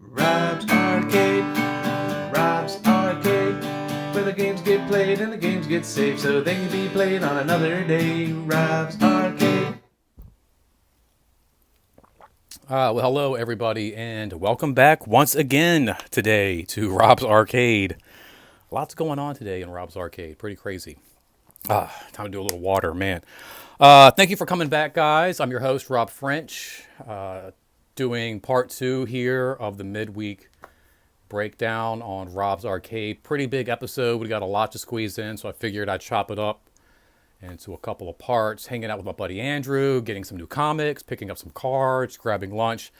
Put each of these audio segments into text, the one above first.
Rob's Arcade, Rob's Arcade, where the games get played and the games get saved so they can be played on another day. Rob's Arcade. Well, hello everybody, and welcome back once again today to Rob's Arcade. Lots going on today in Rob's Arcade. Pretty crazy. Time to do a little water, man. Thank you for coming back, guys. I'm your host, Rob French, doing part 2 here of the Midweek Breakdown on Rob's Arcade. Pretty big episode. We got a lot to squeeze in, so I figured I'd chop it up into a couple of parts, hanging out with my buddy Andrew, getting some new comics, picking up some cards, grabbing lunch.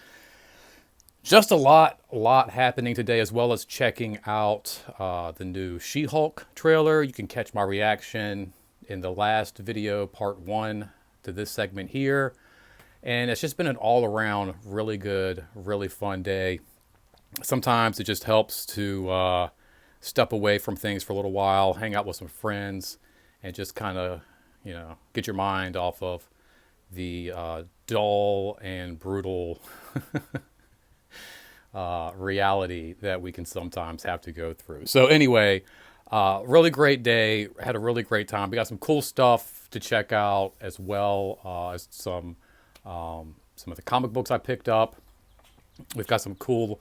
Just a lot happening today, as well as checking out the new She-Hulk trailer. You can catch my reaction in the last video, part 1, to this segment here. And it's just been an all-around really good, really fun day. Sometimes it just helps to step away from things for a little while, hang out with some friends, and just kind of, get your mind off of the dull and brutal reality that we can sometimes have to go through. So anyway, really great day. Had a really great time. We got some cool stuff to check out, as well as some of the comic books I picked up. We've got some cool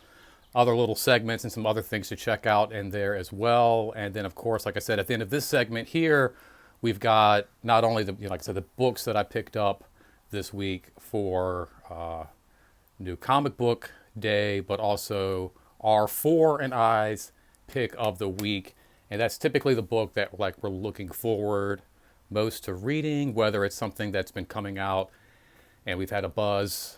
other little segments and some other things to check out in there as well. And then, of course, like I said, at the end of this segment here, we've got not only the books that I picked up this week for new comic book day, but also our Four and I's pick of the week. And that's typically the book that we're looking forward most to reading, whether it's something that's been coming out and we've had a buzz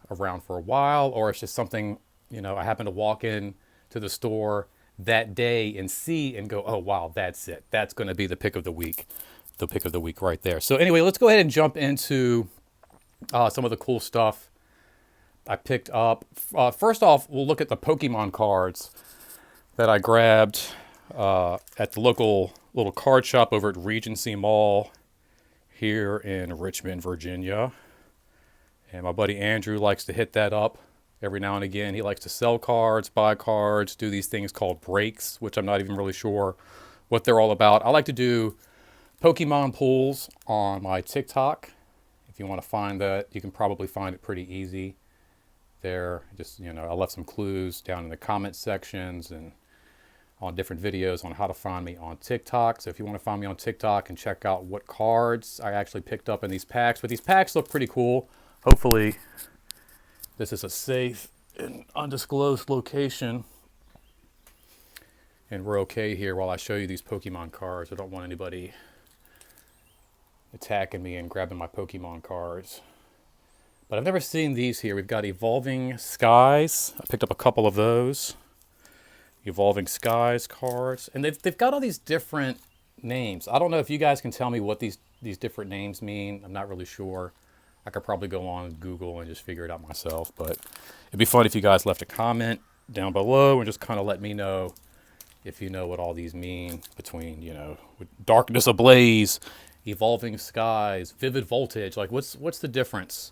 around for a while, or it's just something, I happen to walk in to the store that day and see and go, oh, wow, that's it. That's going to be the pick of the week. The pick of the week right there. So anyway, let's go ahead and jump into some of the cool stuff I picked up. First off, we'll look at the Pokemon cards that I grabbed at the local little card shop over at Regency Mall here in Richmond, Virginia. And my buddy Andrew likes to hit that up every now and again. He likes to sell cards, buy cards, do these things called breaks, which I'm not even really sure what they're all about. I like to do Pokemon pools on my TikTok. If you want to find that, you can probably find it pretty easy there. Just, I left some clues down in the comment sections and on different videos on how to find me on TikTok. So if you want to find me on TikTok and check out what cards I actually picked up in these packs. But these packs look pretty cool. Hopefully this is a safe and undisclosed location and we're okay here while I show you these Pokemon cards. I don't want anybody attacking me and grabbing my Pokemon cards. But I've never seen these here. We've got Evolving Skies. I picked up a couple of those. Evolving Skies cards. And they've got all these different names. I don't know if you guys can tell me what these different names mean. I'm not really sure. I could probably go on Google and just figure it out myself. But it'd be fun if you guys left a comment down below and just kind of let me know if you know what all these mean between, with Darkness Ablaze, Evolving Skies, Vivid Voltage. What's the difference?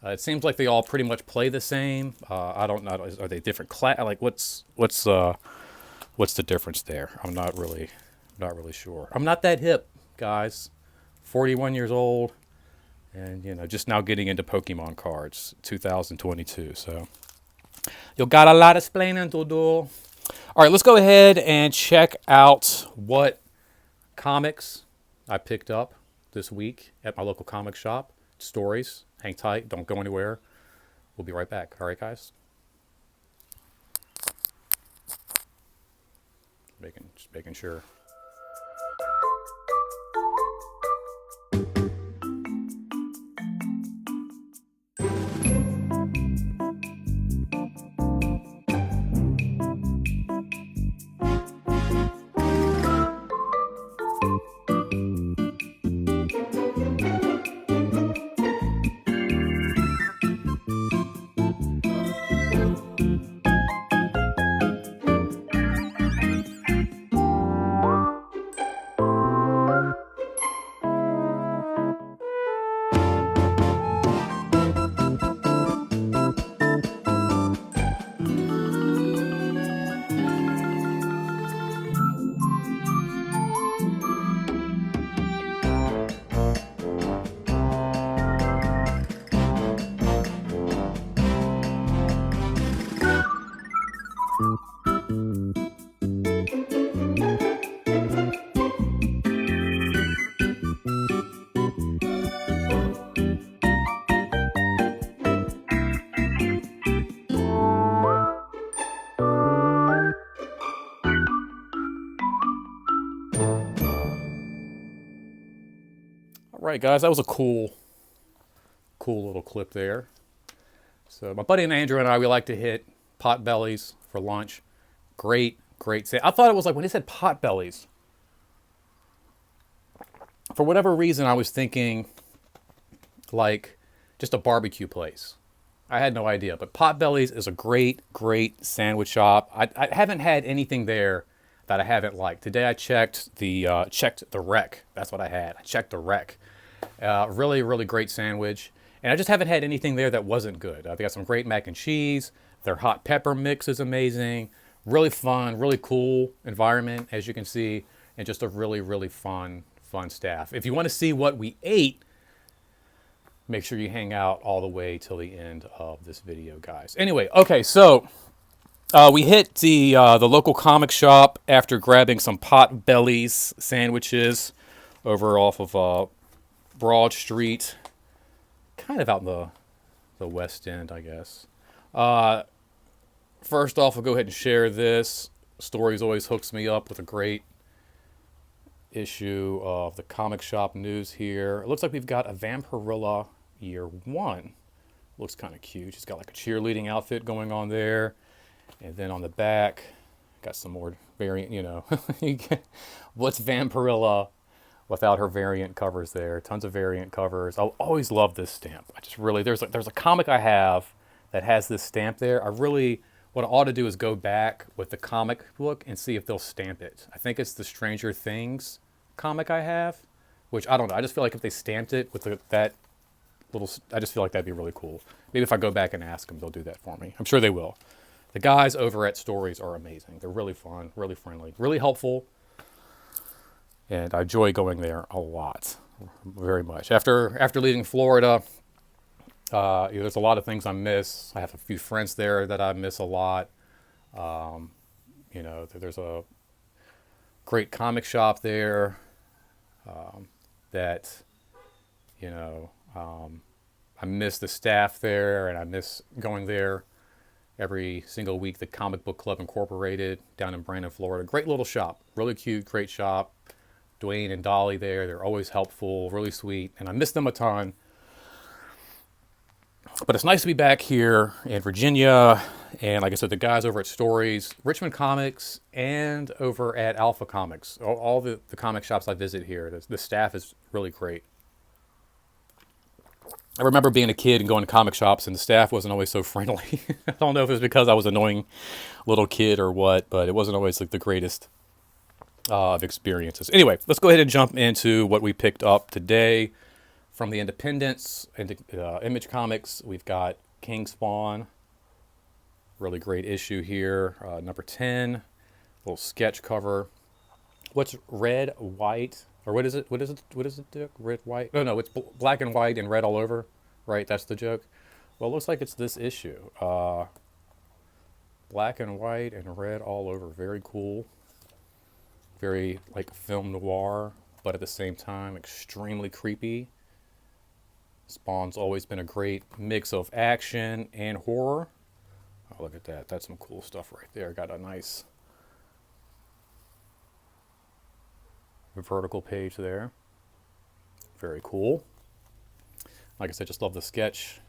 It seems like they all pretty much play the same. I don't know. Are they different class? What's the difference there? I'm not really sure. I'm not that hip, guys. 41 years old, and just now getting into Pokemon cards, 2022. So you got a lot of explaining to do. All right, let's go ahead and check out what comics I picked up this week at my local comic shop. Stories. Hang tight. Don't go anywhere. We'll be right back. All right, guys? Just making sure. Right, guys, that was a cool little clip there. So my buddy Andrew and I, we like to hit Potbellies for lunch. Great I thought it was like when he said Potbellies, for whatever reason, I was thinking like just a barbecue place. I had no idea, but Potbellies is a great sandwich shop. I haven't had anything there that I haven't liked. Today I checked the rec. That's what I had. I checked the rec. Really great sandwich. And I just haven't had anything there that wasn't good. They got some great mac and cheese. Their hot pepper mix is amazing. Really fun, really cool environment, as you can see, and just a really fun staff. If you want to see what we ate, make sure you hang out all the way till the end of this video, guys. Anyway, okay, so we hit the local comic shop after grabbing some Potbellies sandwiches over off of Broad Street, kind of out in the West End, I guess. First off, I'll go ahead and share this. Stories always hooks me up with a great issue of the comic shop news here. It looks like we've got a Vampirilla year 1. Looks kind of cute. She's got like a cheerleading outfit going on there. And then on the back, got some more variant, you know. What's Vampirilla without her variant covers there? Tons of variant covers. I'll always love this stamp. I just really, there's a comic I have that has this stamp there. What I ought to do is go back with the comic book and see if they'll stamp it. I think it's the Stranger Things comic I have, which I don't know. I just feel like if they stamped it with that little, I just feel like that'd be really cool. Maybe if I go back and ask them, they'll do that for me. I'm sure they will. The guys over at Stories are amazing. They're really fun, really friendly, really helpful. And I enjoy going there a lot, very much. After leaving Florida, there's a lot of things I miss. I have a few friends there that I miss a lot. There's a great comic shop there that, I miss the staff there, and I miss going there every single week. The Comic Book Club Incorporated down in Brandon, Florida. Great little shop, really cute, great shop. Dwayne and Dolly there, they're always helpful, really sweet, and I miss them a ton. But it's nice to be back here in Virginia, and like I said, the guys over at Stories, Richmond Comics, and over at Alpha Comics, all the comic shops I visit here, the staff is really great. I remember being a kid and going to comic shops, and the staff wasn't always so friendly. I don't know if it was because I was an annoying little kid or what, but it wasn't always like the greatest of experiences. Anyway, let's go ahead and jump into what we picked up today. From the Independents and Image Comics, we've got King Spawn. Really great issue here. Number 10. Little sketch cover. What's red, white? Or what is it? What is it, Dick? Red, white? No, it's black and white and red all over. Right? That's the joke. Well, it looks like it's this issue. Black and white and red all over. Very cool. Very like film noir, but at the same time, extremely creepy. Spawn's always been a great mix of action and horror. Oh, look at that. That's some cool stuff right there. Got a nice vertical page there. Very cool. Like I said, just love the sketch.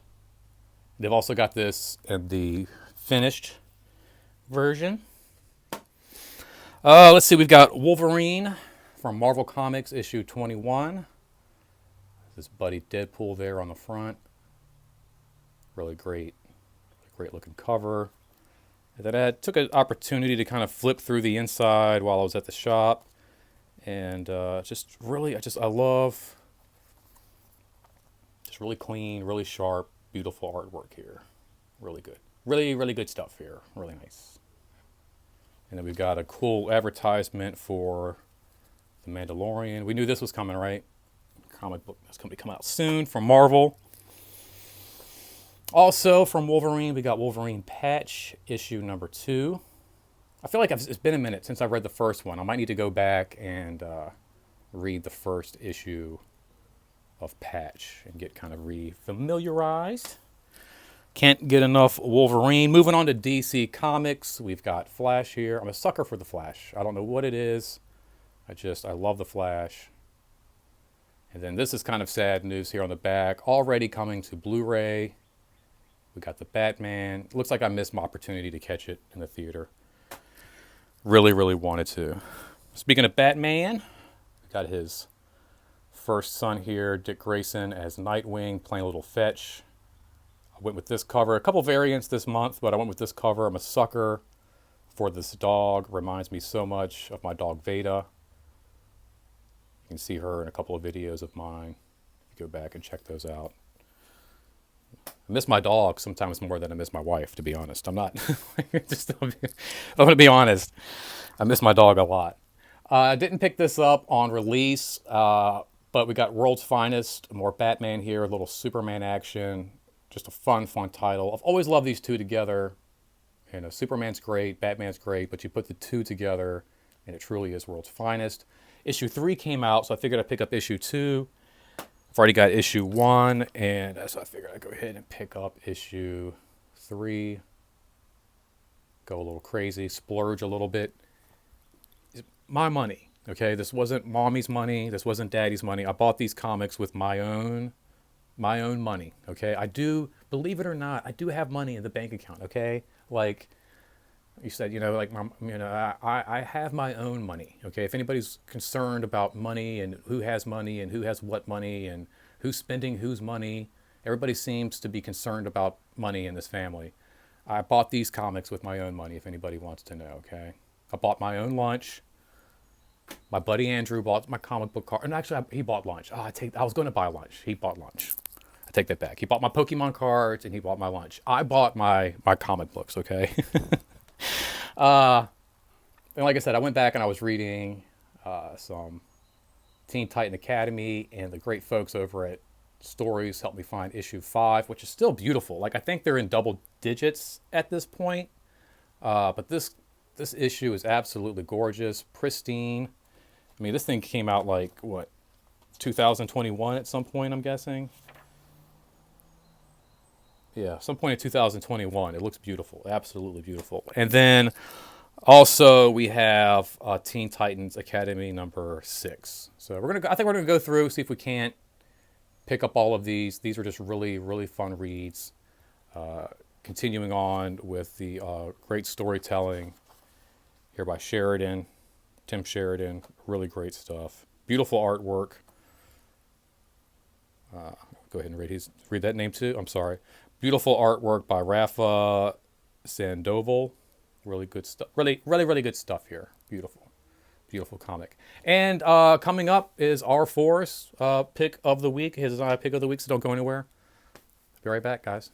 They've also got this in the finished version. Let's see. We've got Wolverine from Marvel Comics, issue 21. This buddy Deadpool there on the front. Really great looking cover. And then I took an opportunity to kind of flip through the inside while I was at the shop. And I love just really clean, really sharp, beautiful artwork here. Really good. Really good stuff here. Really nice. And then we've got a cool advertisement for The Mandalorian. We knew this was coming, right? Comic book that's going to be coming out soon from Marvel. Also from Wolverine, we got Wolverine Patch, issue number 2. I feel like it's been a minute since I read the first one. I might need to go back and read the first issue of Patch and get kind of re-familiarized. Can't get enough Wolverine. Moving on to DC Comics, we've got Flash here. I'm a sucker for the Flash. I don't know what it is. I love the Flash. And then this is kind of sad news here on the back. Already coming to Blu-ray. We got the Batman. Looks like I missed my opportunity to catch it in the theater. Really, really wanted to. Speaking of Batman, we got his first son here, Dick Grayson, as Nightwing, playing a little fetch. I went with this cover. A couple variants this month, but I went with this cover. I'm a sucker for this dog. Reminds me so much of my dog Veda. You can see her in a couple of videos of mine. If you go back and check those out. I miss my dog sometimes more than I miss my wife, to be honest. I'm not, I'm going to be honest. I miss my dog a lot. I didn't pick this up on release, but we got World's Finest, more Batman here, a little Superman action. Just a fun title. I've always loved these two together. You know, Superman's great, Batman's great, but you put the two together, and it truly is World's Finest. Issue 3 came out, so I figured I'd pick up issue 2. I've already got issue 1, and so I figured I'd go ahead and pick up issue 3. Go a little crazy, splurge a little bit. It's my money, okay? This wasn't mommy's money. This wasn't daddy's money. I bought these comics with my own money, okay? I do, believe it or not, I do have money in the bank account, okay? Like you said, you know, like, I have my own money, okay? If anybody's concerned about money and who has what money and who's spending whose money, everybody seems to be concerned about money in this family. I bought these comics with my own money, if anybody wants to know, okay? I bought my own lunch. My buddy Andrew bought my comic book card. And actually, he bought lunch. I was going to buy lunch. He bought lunch. I take that back. He bought my Pokemon cards, and he bought my lunch. I bought my comic books, okay? And like I said, I went back and I was reading some Teen Titan Academy, and the great folks over at Stories helped me find issue 5, which is still beautiful. Like, I think they're in double digits at this point. But this issue is absolutely gorgeous, pristine. I mean, this thing came out like, what, 2021 at some point, I'm guessing? Yeah, some point in 2021. It looks beautiful, absolutely beautiful. And then also we have Teen Titans Academy number 6. So I think we're gonna go through, see if we can't pick up all of these. These are just really, really fun reads. Continuing on with the great storytelling here by Tim Sheridan. Really great stuff. Beautiful artwork. Go ahead and read that name too. I'm sorry. Beautiful artwork by Rafa Sandoval. Really good stuff. Really, really, really good stuff here. Beautiful. Beautiful comic. And coming up is our Forrest pick of the week. His pick of the week, so don't go anywhere. Be right back, guys.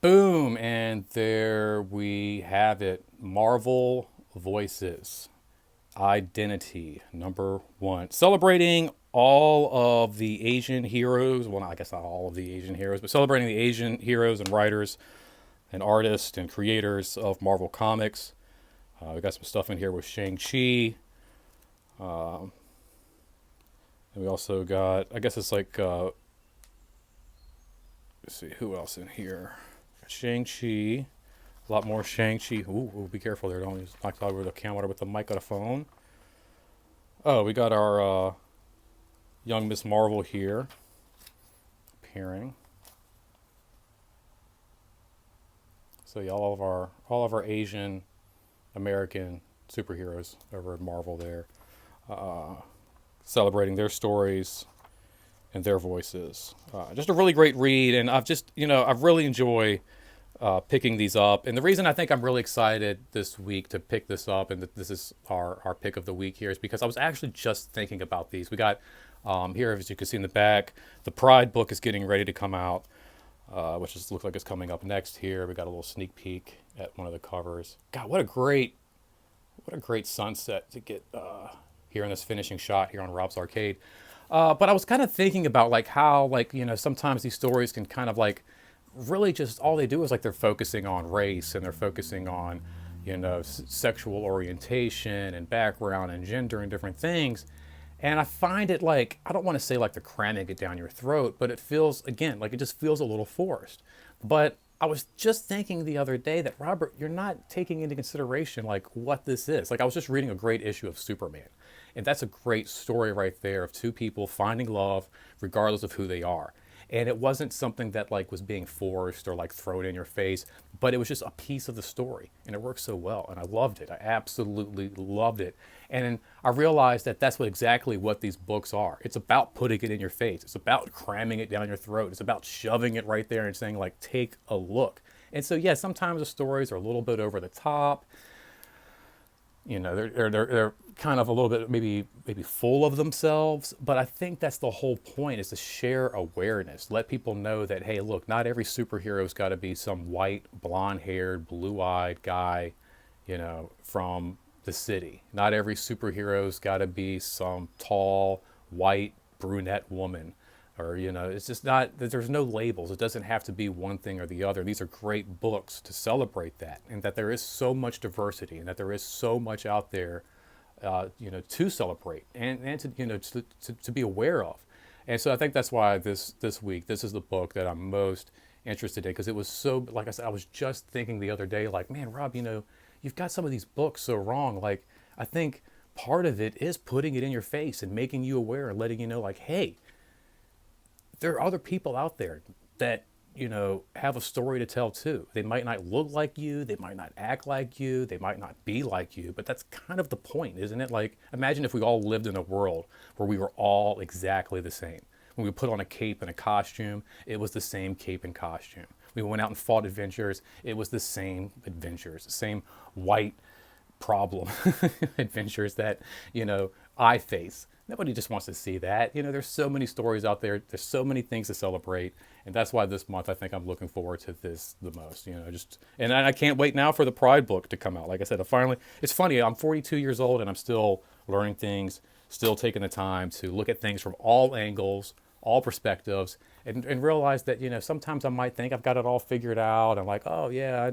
Boom, and there we have it. Marvel Voices, Identity, number 1. Celebrating all of the Asian heroes. Well, I guess not all of the Asian heroes, but celebrating the Asian heroes and writers and artists and creators of Marvel Comics. We got some stuff in here with Shang-Chi. And we also got, I guess it's like, let's see, who else in here? Shang-Chi, a lot more Shang-Chi. Ooh, be careful there. Don't use knock over the camera with the mic on the phone. Oh, we got our young Miss Marvel here appearing. So yeah, all of our Asian American superheroes over at Marvel there, celebrating their stories and their voices. Just a really great read, and I really enjoy picking these up. And the reason I think I'm really excited this week to pick this up, and that this is our pick of the week here, is because I was actually just thinking about these. We got here, as you can see in the back, the Pride book is getting ready to come out, which looks like it's coming up next here. We got a little sneak peek at one of the covers. God, what a great sunset to get here in this finishing shot here on Rob's Arcade. But I was kind of thinking about like how like sometimes these stories can kind of like really just all they do is like they're focusing on race and they're focusing on sexual orientation and background and gender and different things. And I find it like, I don't want to say like they're cramming it down your throat, but it feels, again, like it just feels a little forced. But I was just thinking the other day that, Robert, you're not taking into consideration like what this is. Like I was just reading a great issue of Superman. And that's a great story right there of two people finding love regardless of who they are. And it wasn't something that like was being forced or like thrown in your face, but it was just a piece of the story, and it worked so well, and I loved it. I absolutely loved it. And I realized that that's exactly what these books are. It's about putting it in your face. It's about cramming it down your throat. It's about shoving it right there and saying like, take a look. And so yeah, sometimes the stories are a little bit over the top. They're kind of a little bit maybe full of themselves, but I think that's the whole point, is to share awareness, let people know that, hey, look, not every superhero's got to be some white, blonde-haired, blue-eyed guy, from the city. Not every superhero's got to be some tall, white, brunette woman. Or, it's just not, there's no labels. It doesn't have to be one thing or the other. These are great books to celebrate that, and that there is so much diversity, and that there is so much out there, to celebrate and to, to be aware of. And so I think that's why this week, this is the book that I'm most interested in, because it was so, like I said, I was just thinking the other day, like, man, Rob, you've got some of these books so wrong. Like, I think part of it is putting it in your face and making you aware and letting you know, like, hey, there are other people out there that, have a story to tell too. They might not look like you, they might not act like you, they might not be like you, but that's kind of the point, isn't it? Like, imagine if we all lived in a world where we were all exactly the same. When we put on a cape and a costume, it was the same cape and costume. We went out and fought adventures, it was the same adventures, the same white problem adventures that, I face. Nobody just wants to see that. There's so many stories out there. There's so many things to celebrate. And that's why this month I think I'm looking forward to this the most. And I can't wait now for the Pride book to come out. Like I said, it's funny, I'm 42 years old and I'm still learning things, still taking the time to look at things from all angles, all perspectives, and realize that, sometimes I might think I've got it all figured out. I'm like, oh yeah,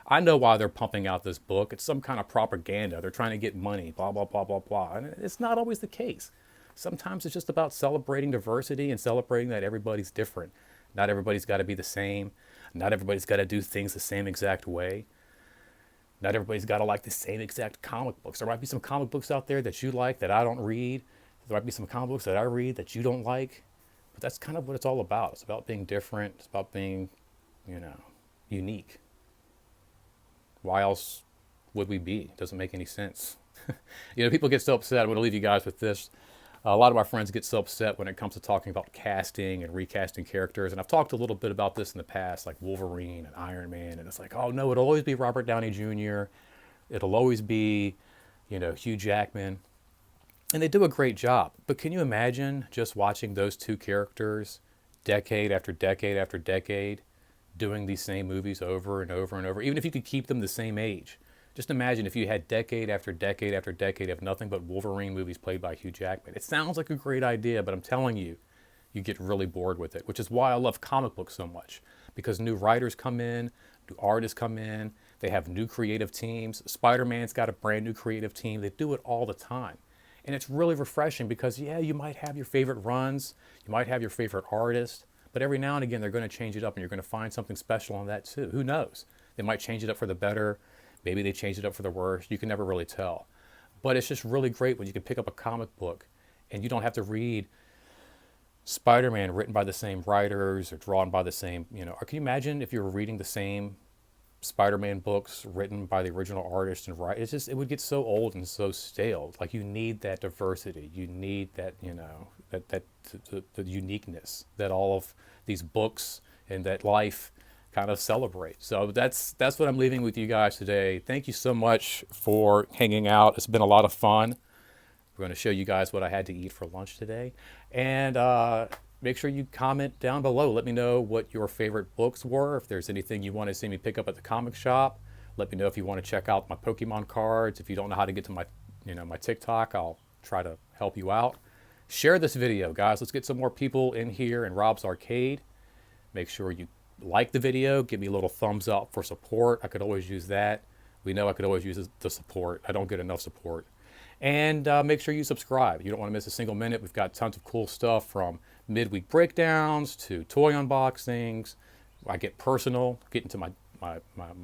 I know why they're pumping out this book. It's some kind of propaganda. They're trying to get money, blah, blah, blah, blah, blah. And it's not always the case. Sometimes it's just about celebrating diversity and celebrating that everybody's different. Not everybody's got to be the same. Not everybody's got to do things the same exact way. Not everybody's got to like the same exact comic books. There might be some comic books out there that you like that I don't read. There might be some comic books that I read that you don't like. But that's kind of what it's all about. It's about being different. It's about being, unique. Why else would we be? It doesn't make any sense. People get so upset. I'm going to leave you guys with this. A lot of my friends get so upset when it comes to talking about casting and recasting characters. And I've talked a little bit about this in the past, like Wolverine and Iron Man. And it's like, oh no, it'll always be Robert Downey Jr. It'll always be, Hugh Jackman. And they do a great job. But can you imagine just watching those two characters decade after decade after decade doing these same movies over and over and over, even if you could keep them the same age? Just imagine if you had decade after decade after decade of nothing but Wolverine movies played by Hugh Jackman. It sounds like a great idea, but I'm telling you, you get really bored with it, which is why I love comic books so much, because new writers come in, new artists come in, they have new creative teams. Spider-Man's got a brand new creative team. They do it all the time. And it's really refreshing because, yeah, you might have your favorite runs, you might have your favorite artist, but every now and again they're going to change it up and you're going to find something special on that too. Who knows? They might change it up for the better. Maybe they changed it up for the worse. You can never really tell. But it's just really great when you can pick up a comic book and you don't have to read Spider-Man written by the same writers or drawn by the same, or can you imagine if you were reading the same Spider-Man books written by the original artist and writer? It would get so old and so stale. Like, you need that diversity. You need that, the uniqueness that all of these books and that life kind of celebrate. So that's what I'm leaving with you guys today. Thank you so much for hanging out. It's been a lot of fun. We're going to show you guys what I had to eat for lunch today. And make sure you comment down below. Let me know what your favorite books were. If there's anything you want to see me pick up at the comic shop, let me know. If you want to check out my Pokemon cards. If you don't know how to get to my, my TikTok, I'll try to help you out. Share this video, guys. Let's get some more people in here in Rob's Arcade. Make sure you like the video. Give me a little thumbs up for support. I could always use that. We know I could always use the support. I don't get enough support. And make sure you subscribe. You don't want to miss a single minute. We've got tons of cool stuff from midweek breakdowns to toy unboxings. I get personal, get into my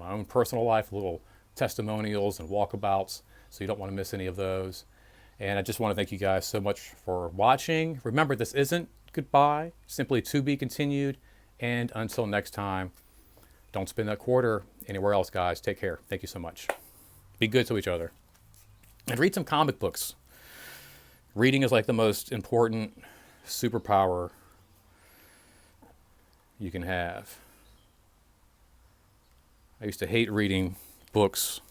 own personal life, little testimonials and walkabouts. So you don't want to miss any of those. And I just want to thank you guys so much for watching. Remember, this isn't goodbye, simply to be continued. And until next time, don't spend that quarter anywhere else, guys. Take care. Thank you so much. Be good to each other. And read some comic books. Reading is like the most important superpower you can have. I used to hate reading books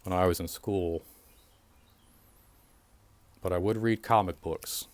when I was in school, but I would read comic books.